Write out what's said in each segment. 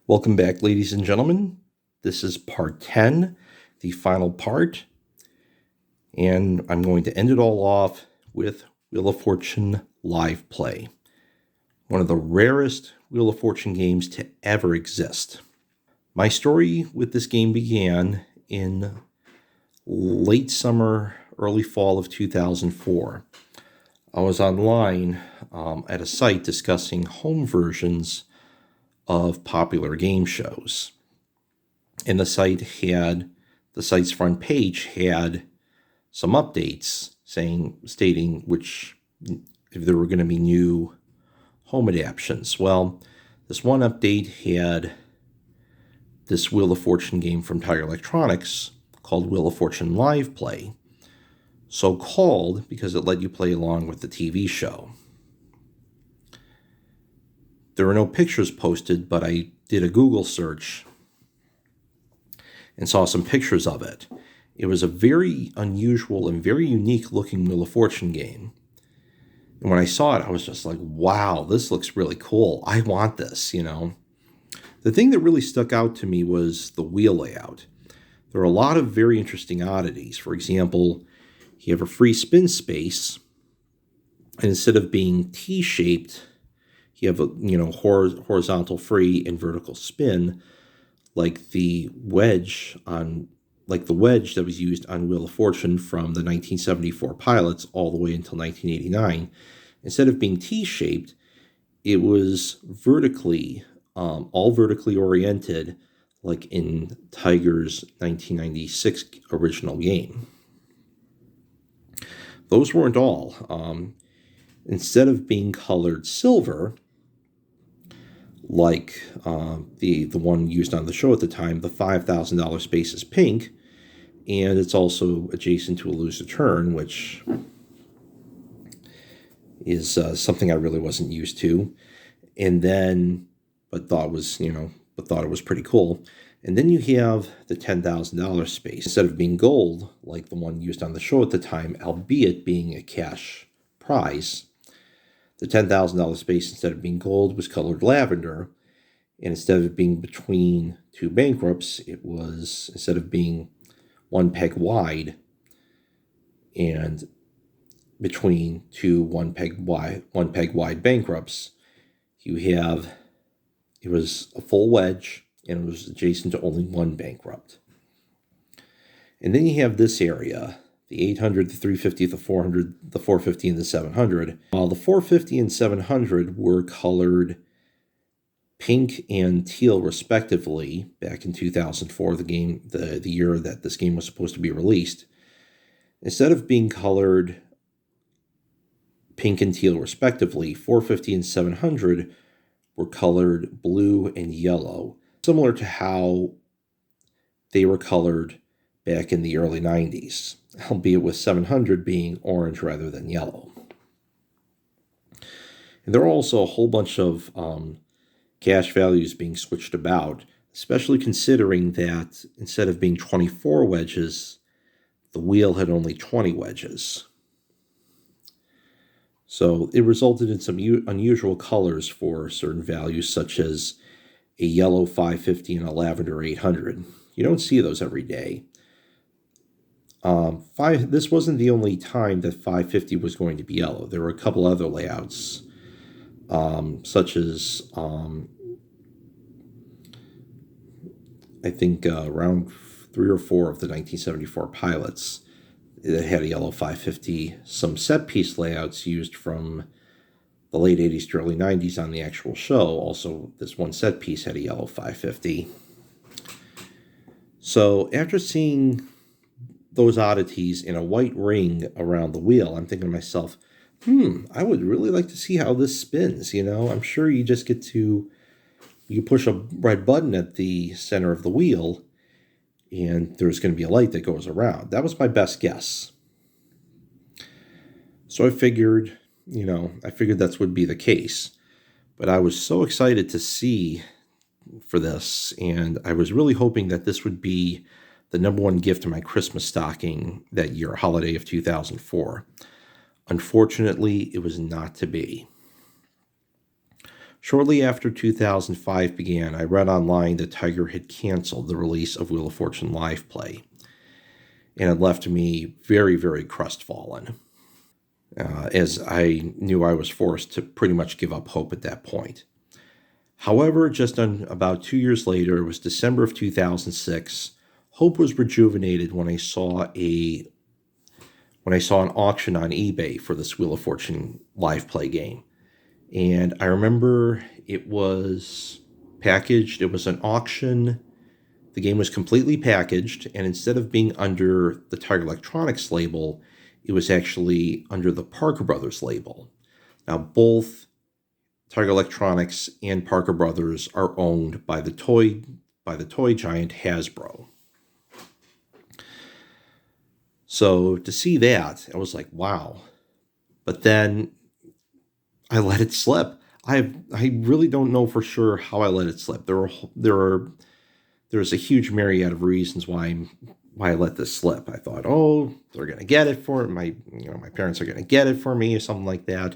Welcome back, ladies and gentlemen. This is part 10, the final part, and I'm going to end it all off with Wheel of Fortune live play, one of the rarest Wheel of Fortune games to ever exist. My story with this game began in late summer, early fall of 2004. I was online at a site discussing home versions of popular game shows. And the site's front page had some updates stating if there were going to be new home adaptations. Well, this one update had this Wheel of Fortune game from Tiger Electronics called Wheel of Fortune Live Play. So called because it let you play along with the TV show. There were no pictures posted, but I did a Google search and saw some pictures of it. It was a very unusual and very unique looking Wheel of Fortune game. And when I saw it, I was just like, wow, this looks really cool. I want this, The thing that really stuck out to me was the wheel layout. There are a lot of very interesting oddities. For example, you have a free spin space, and instead of being T-shaped, you have a horizontal free and vertical spin, like the wedge that was used on Wheel of Fortune from the 1974 pilots all the way until 1989. Instead of being T-shaped, it was all vertically oriented, like in Tiger's 1996 original game. Those weren't all. Instead of being colored silver, like the one used on the show at the time, the $5,000 space is pink, and it's also adjacent to a lose a turn, which is something I really wasn't used to, but thought it was pretty cool. And then you have the $10,000 space. Instead of being gold, like the one used on the show at the time, albeit being a cash prize, the $10,000 space, instead of being gold, was colored lavender. And instead of it being between two bankrupts, it was, instead of being one peg wide and between two one peg wide bankrupts, it was a full wedge, and it was adjacent to only one bankrupt. And then you have this area, the 800, the 350, the 400, the 450, and the 700. While the 450 and 700 were colored pink and teal respectively back in 2004, the year that this game was supposed to be released, instead of being colored pink and teal respectively, 450 and 700 were colored blue and yellow, similar to how they were colored back in the early 90s, albeit with 700 being orange rather than yellow. And there are also a whole bunch of cash values being switched about, especially considering that instead of being 24 wedges, the wheel had only 20 wedges. So it resulted in some unusual colors for certain values, such as a yellow 550 and a lavender 800. You don't see those every day. This wasn't the only time that 550 was going to be yellow. There were a couple other layouts, such as I think around 3 or 4 of the 1974 pilots that had a yellow 550. Some set piece layouts used from the late 80s to early 90s on the actual show. Also, this one set piece had a yellow 550. So after seeing those oddities in a white ring around the wheel, I'm thinking to myself, I would really like to see how this spins. I'm sure you just you push a red button at the center of the wheel, and there's going to be a light that goes around. That was my best guess. So I figured that would be the case. But I was so excited to see for this, and I was really hoping that this would be the number one gift in my Christmas stocking that year, holiday of 2004. Unfortunately, it was not to be. Shortly after 2005 began, I read online that Tiger had canceled the release of Wheel of Fortune Live Play, and it left me very, very crestfallen, as I knew I was forced to pretty much give up hope at that point. However, about 2 years later, it was December of 2006, hope was rejuvenated when I saw an auction on eBay for this Wheel of Fortune Live Play game. And I remember it was packaged. It was an auction. The game was completely packaged, and instead of being under the Tiger Electronics label, it was actually under the Parker Brothers label. Now, both Tiger Electronics and Parker Brothers are owned by the toy giant Hasbro. So to see that, I was like, wow. But then I let it slip. I really don't know for sure how I let it slip. There's a huge myriad of reasons why I let this slip. I thought, oh, they're gonna get it for my parents are gonna get it for me or something like that,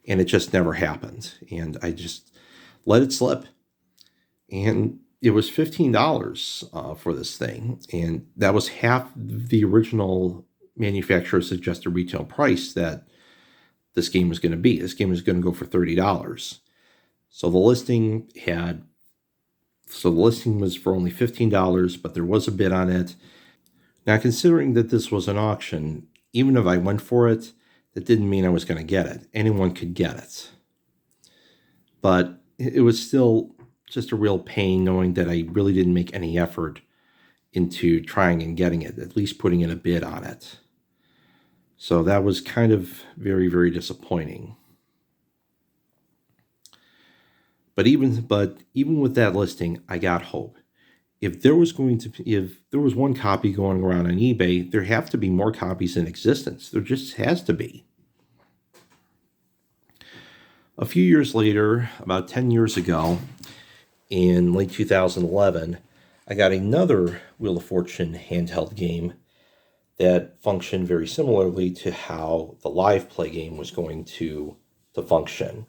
and it just never happened. And I just let it slip, and it was $15 for this thing, and that was half the original manufacturer suggested retail price that this game was going to be. This game was going to go for $30. So the listing was for only $15, but there was a bid on it. Now, considering that this was an auction, even if I went for it, that didn't mean I was going to get it. Anyone could get it. But it was still just a real pain knowing that I really didn't make any effort into trying and getting it, at least putting in a bid on it. So that was kind of very, very disappointing. But even with that listing, I got hope. If there was one copy going around on eBay, there have to be more copies in existence. There just has to be. A few years later, about 10 years ago, in late 2011, I got another Wheel of Fortune handheld game that functioned very similarly to how the live play game was going to function.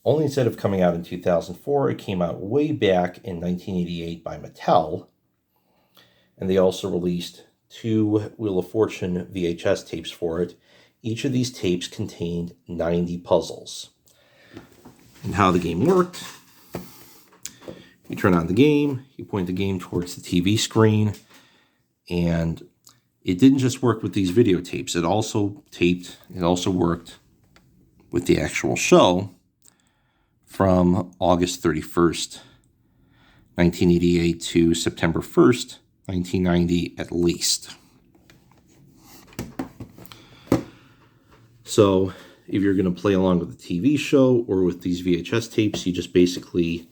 Only instead of coming out in 2004, it came out way back in 1988 by Mattel, and they also released 2 Wheel of Fortune VHS tapes for it. Each of these tapes contained 90 puzzles. And how the game worked: you turn on the game, you point the game towards the TV screen, and it didn't just work with these videotapes. It also worked with the actual show from August 31st, 1988 to September 1st, 1990 at least. So if you're going to play along with the TV show or with these VHS tapes, you just basically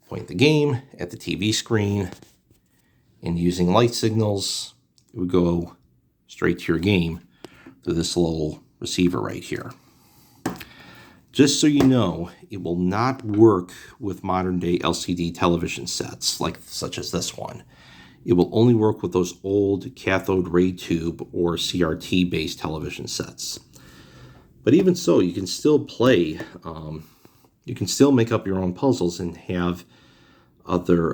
point the game at the TV screen, and using light signals, it would go straight to your game through this little receiver right here. Just so you know, it will not work with modern day LCD television sets such as this one. It will only work with those old cathode ray tube or CRT based television sets. But even so, you can still play. You can still make up your own puzzles and have other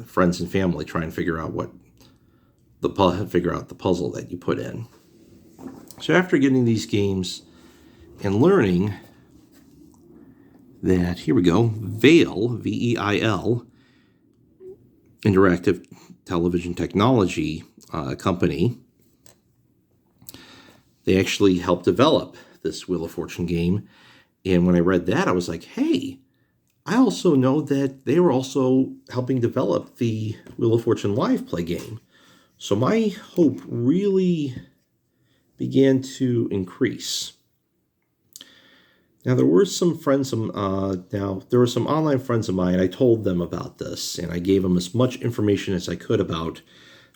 friends and family try and figure out the puzzle that you put in. So after getting these games and learning that, here we go, Veil, VEIL, Interactive Television Technology company, they actually helped develop this Wheel of Fortune game. And when I read that, I was like, hey, I also know that they were also helping develop the Wheel of Fortune Live Play game. So my hope really began to increase. Now, there were some online friends of mine. I told them about this, and I gave them as much information as I could about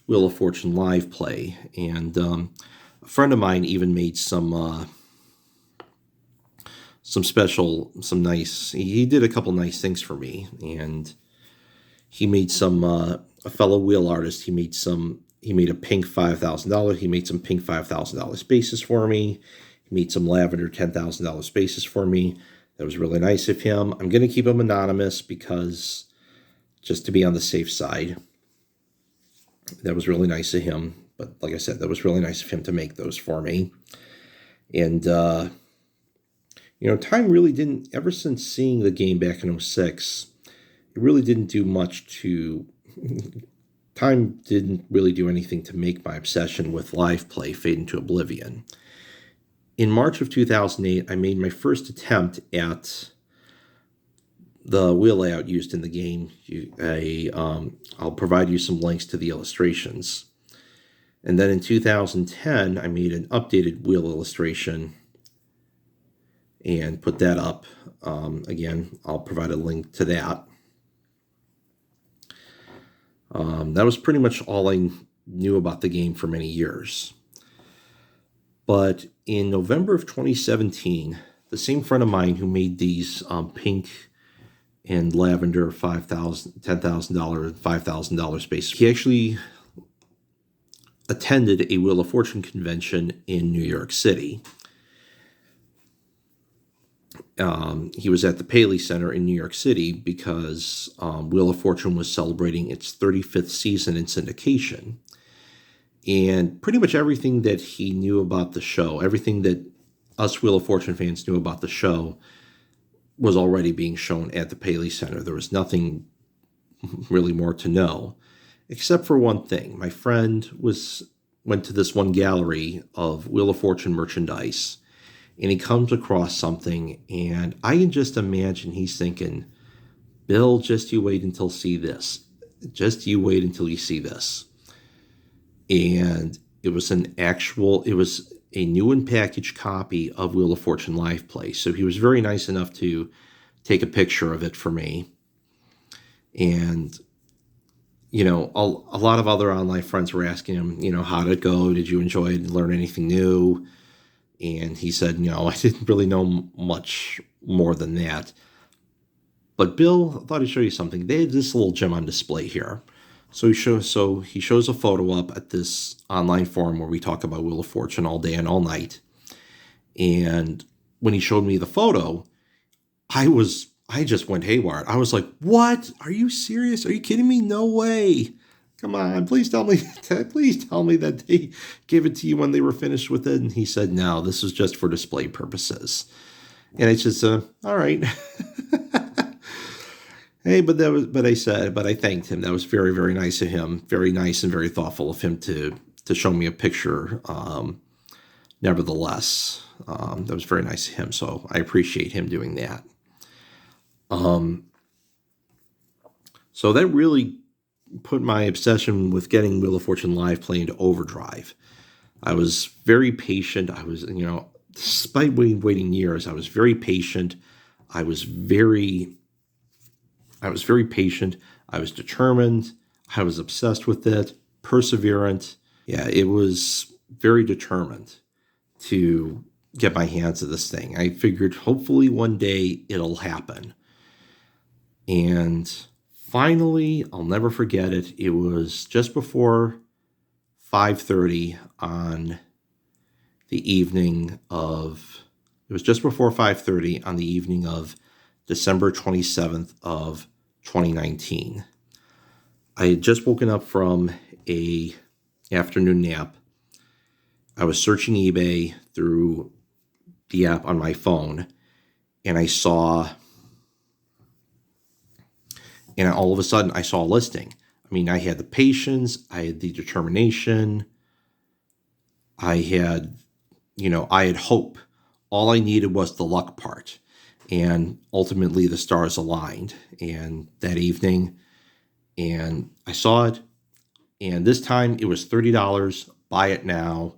Wheel of Fortune Live Play. And a friend of mine even made he did a couple nice things for me. And he made a fellow wheel artist, he made a pink $5,000. He made some pink $5,000 spaces for me. He made some lavender $10,000 spaces for me. That was really nice of him. I'm going to keep him anonymous because just to be on the safe side. That was really nice of him. But like I said, that was really nice of him to make those for me. And, time really didn't, ever since seeing the game back in '06, it really didn't do much time didn't really do anything to make my obsession with live play fade into oblivion. In March of 2008, I made my first attempt at the wheel layout used in the game. I'll provide you some links to the illustrations. And then in 2010, I made an updated wheel illustration and put that up. Again, I'll provide a link to that. That was pretty much all I knew about the game for many years. But in November of 2017, the same friend of mine who made these pink and lavender $10,000, $5,000 space, he actually attended a Wheel of Fortune convention in New York City. He was at the Paley Center in New York City because Wheel of Fortune was celebrating its 35th season in syndication. And pretty much everything that he knew about the show, everything that us Wheel of Fortune fans knew about the show, was already being shown at the Paley Center. There was nothing really more to know, except for one thing. My friend went to this one gallery of Wheel of Fortune merchandise, and he comes across something, and I can just imagine he's thinking, Bill, just you wait until see this. Just you wait until you see this. And it was a new and packaged copy of Wheel of Fortune Live Play. So he was very nice enough to take a picture of it for me. And, a lot of other online friends were asking him, how did it go? Did you enjoy it? Learn anything new? And he said, no, I didn't really know much more than that. But Bill, I thought I'd show you something. They had this little gem on display here. So he shows a photo up at this online forum where we talk about Wheel of Fortune all day and all night. And when he showed me the photo, I just went haywire. I was like, what? Are you serious? Are you kidding me? No way. Come on, please tell me that they gave it to you when they were finished with it. And he said, no, this is just for display purposes. And it's just, all right. Hey, but I thanked him. That was very, very nice of him. Very nice and very thoughtful of him to show me a picture. Nevertheless, that was very nice of him. So I appreciate him doing that. So that really put my obsession with getting Wheel of Fortune Live Play into overdrive. I was very patient. I was, despite waiting years, I was very patient. I was very patient. I was determined. I was obsessed with it, perseverant. Yeah, it was very determined to get my hands on this thing. I figured hopefully one day it'll happen. And finally, I'll never forget it. It was just before 5:30 on the evening of December 27th of 2019. I had just woken up from a afternoon nap. I was searching eBay through the app on my phone, and all of a sudden I saw a listing. I mean, I had the patience, I had the determination, I had hope. All I needed was the luck part. And ultimately the stars aligned. And that evening, and I saw it. And this time it was $30. Buy it now.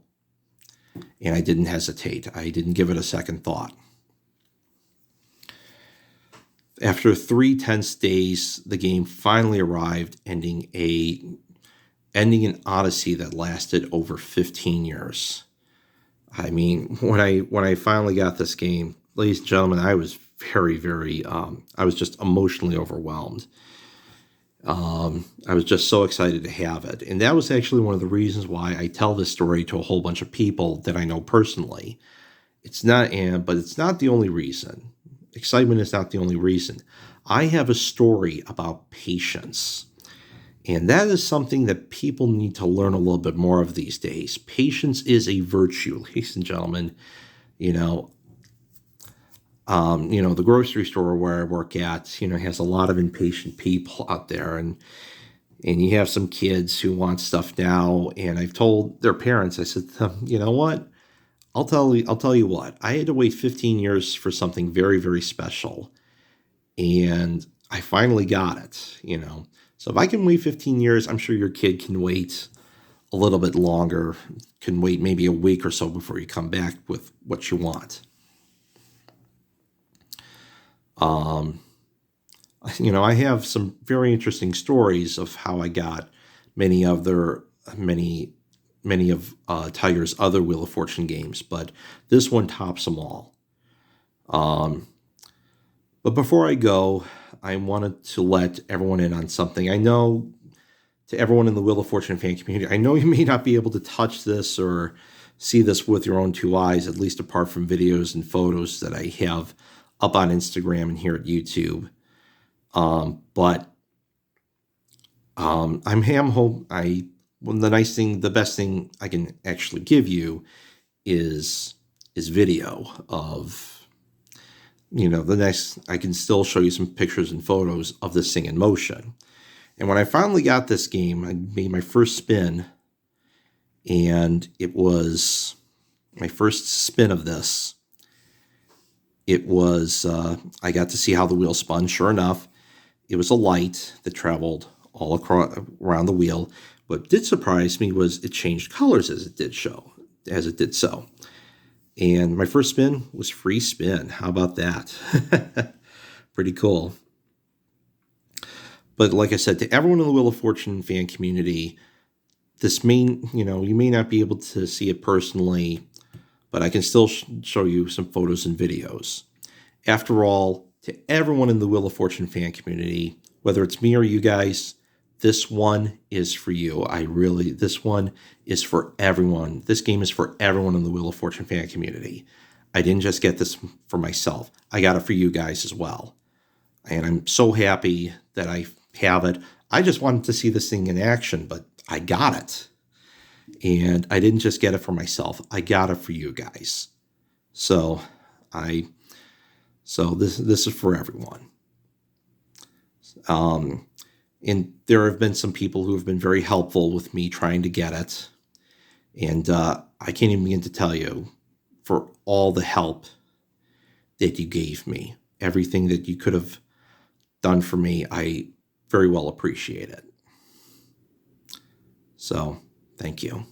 And I didn't hesitate. I didn't give it a second thought. After 3 tense days, the game finally arrived, ending an odyssey that lasted over 15 years. I mean, when I finally got this game, ladies and gentlemen, I was very, very, I was just emotionally overwhelmed. I was just so excited to have it. And that was actually one of the reasons why I tell this story to a whole bunch of people that I know personally. But it's not the only reason. excitement is not the only reason. I have a story about patience. And that is something that people need to learn a little bit more of these days. Patience is a virtue, ladies and gentlemen. You know, the grocery store where I work at, has a lot of impatient people out there, and you have some kids who want stuff now. And I've told their parents, I said to them, you know what? I'll tell you what. I had to wait 15 years for something very, very special, and I finally got it. So if I can wait 15 years, I'm sure your kid can wait a little bit longer, can wait maybe a week or so before you come back with what you want. I have some very interesting stories of how I got many of Tiger's other Wheel of Fortune games, but this one tops them all. But before I go, I wanted to let everyone in on something. I know, to everyone in the Wheel of Fortune fan community, I know you may not be able to touch this or see this with your own two eyes, at least apart from videos and photos that I have up on Instagram and here at YouTube. But the best thing I can actually give you is video of, I can still show you some pictures and photos of this thing in motion. And when I finally got this game, I made my first spin, and it was my first spin of this. It was, I got to see how the wheel spun. Sure enough, it was a light that traveled all around the wheel. What did surprise me was it changed colors as it did so. And my first spin was free spin. How about that? Pretty cool. But like I said, to everyone in the Wheel of Fortune fan community, you may not be able to see it personally, but I can still show you some photos and videos. After all, to everyone in the Wheel of Fortune fan community, whether it's me or you guys, this one is for you. This one is for everyone. This game is for everyone in the Wheel of Fortune fan community. I didn't just get this for myself. I got it for you guys as well. And I'm so happy that I have it. I just wanted to see this thing in action, but I got it. And I didn't just get it for myself. I got it for you guys. So this is for everyone. And there have been some people who have been very helpful with me trying to get it. And I can't even begin to tell you for all the help that you gave me. Everything that you could have done for me, I very well appreciate it. So, thank you.